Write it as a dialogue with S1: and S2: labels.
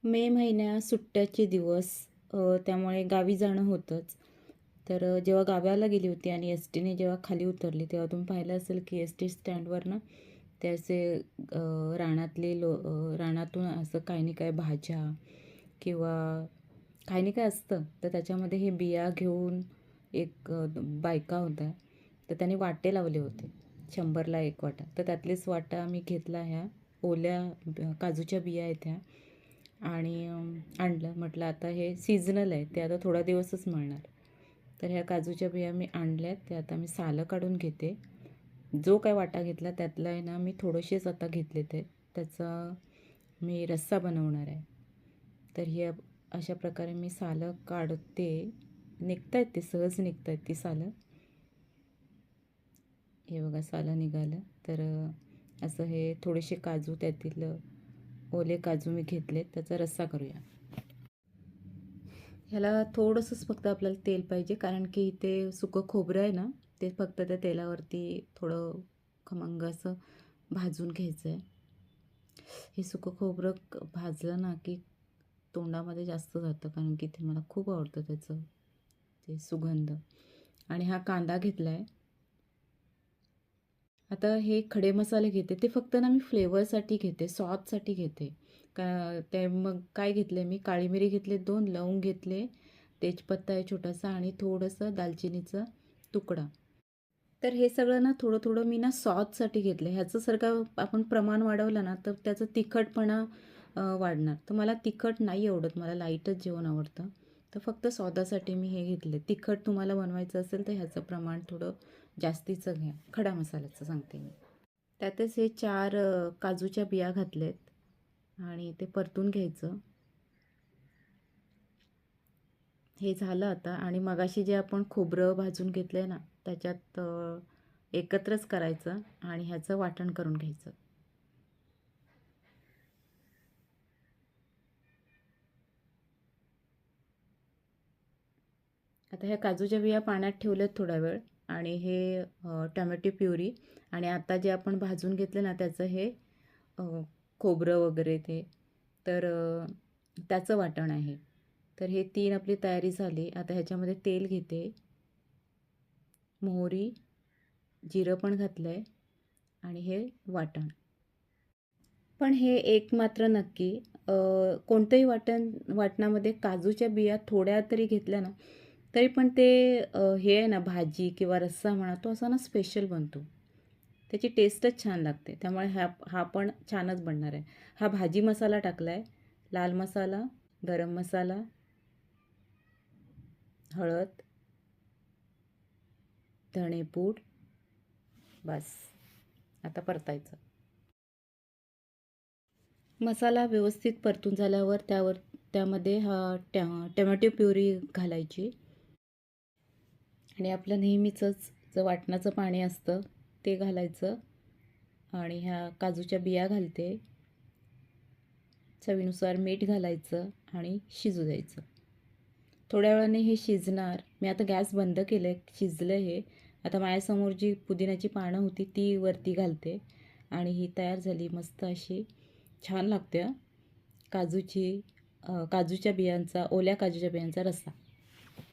S1: मे महिन्यात सुट्ट्याचे दिवस त्यामुळे गावी जाणं होतंच. तर जेव्हा गावाला गेली होती आणि एस टीने जेव्हा खाली उतरली तेव्हा तुम्ही पाहिलं असेल की एस टी स्टँडवरनं ते असे रानातून असं काही ना काही भाज्या किंवा काही ना काही असतं, तर त्याच्यामध्ये हे बिया घेऊन एक बायका होत्या, तर त्यांनी वाटे लावले होते. 100ला 1 वाटा. तर त्यातलीच वाटा मी घेतला, ह्या ओल्या काजूच्या बिया आहेत ह्या. आणि आणलं. म्हटलं आता हे सीझनल आहे, ते आता थोडा दिवसच मिळणार. तर ह्या काजूच्या बिया मी आणल्यात, ते आता मी सालं काढून घेते. जो काय वाटा घेतला त्यातला आहे ना, मी थोडेसेच आता घेतले ते. त्याचा मी रस्सा बनवणार आहे. तर ही अशा प्रकारे मी सालं काढते. निघतायत ते, सहज निघतायत ती सालं. हे बघा सालं निघालं. तर असं हे थोडेसे काजू, त्यातील ओले काजू मी घेतलेत. त्याचा रस्सा करूया. ह्याला थोडंसंच फक्त आपल्याला तेल पाहिजे, कारण की ते सुकं खोबरं आहे ना, ते फक्त त्या तेलावरती थोडं खमंग असं भाजून घ्यायचं आहे. हे सुकं खोबरं भाजलं ना की तोंडामध्ये जास्त जातं, कारण की ते मला खूप आवडतं त्याचं ते सुगंध. आणि हा कांदा घेतला आहे. आता हे खडे मसाले घेते, ते फक्त ना मी फ्लेवरसाठी घेते, स्वादसाठी घेते. ते मग काय घेतले मी, काळी मिरी घेतले 2, लवंग घेतले, तेजपत्ता आहे छोटासा आणि थोडंसं दालचिनीचा तुकडा. तर हे सगळं ना थोडं थोडं मी ना सॉससाठी घेतलं. ह्याचं सारखं आपण प्रमाण वाढवलं ना तर त्याचं तिखटपणा वाढणार. तर मला तिखट नाही आवडत, मला लाईटच जेवण आवडतं. तर फक्त स्वादासाठी मी हे घेतले. तिखट तुम्हाला बनवायचं असेल तर ह्याचं प्रमाण थोडं जास्तीचं घ्या. खडा मसाल्याचं सांगते मी. त्यातच हे 4 काजूच्या बिया घातलेत आणि ते परतून घ्यायचं. हे झालं आता. आणि मगाशी जे आपण खोबरं भाजून घेतलं आहे ना, त्याच्यात एकत्रच करायचं आणि ह्याचं वाटण करून घ्यायचं. आता ह्या काजूच्या बिया पाण्यात ठेवल्यात थोडा वेळ. आणि हे टोमॅटो प्युरी आणि आता जे आपण भाजून घेतलं ना त्याचं हे अ, खोबरं वगैरे ते, तर त्याचं वाटण आहे. तर हे 3 आपली तयारी झाली. आता ह्याच्यामध्ये तेल घेते, मोहरी, जिरं पण घातलं आहे आणि हे वाटण. पण हे एक मात्र नक्की, कोणतंही वाटणामध्ये काजूच्या बिया थोड्या तरी घेतल्या ना, तरी पण ते हे आहे ना, भाजी किंवा रस्सा म्हणा, तो असा ना स्पेशल बनतो. त्याची टेस्टच छान लागते. त्यामुळे हा पण छानच बनणार आहे. हा भाजी मसाला टाकला आहे, लाल मसाला, गरम मसाला, हळद, धणेपूड, बस. आता परतायचं. मसाला व्यवस्थित परतून झाल्यावर त्यामध्ये टोमॅटो प्युरी घालायची आणि आपलं नेहमीचंच जे वाटणाचं पाणी असतं ते घालायचं. आणि ह्या काजूच्या बिया घालते, चवीनुसार मीठ घालायचं आणि शिजू द्यायचं. थोड्या वेळाने हे शिजणार. मी आता गॅस बंद केलं आहे, शिजलं हे. आता माझ्यासमोर जी पुदिन्याची पानं होती ती वरती घालते आणि ही तयार झाली मस्त अशी. छान लागते काजूच्या बियांचा, ओल्या काजूच्या बियांचा रस्सा.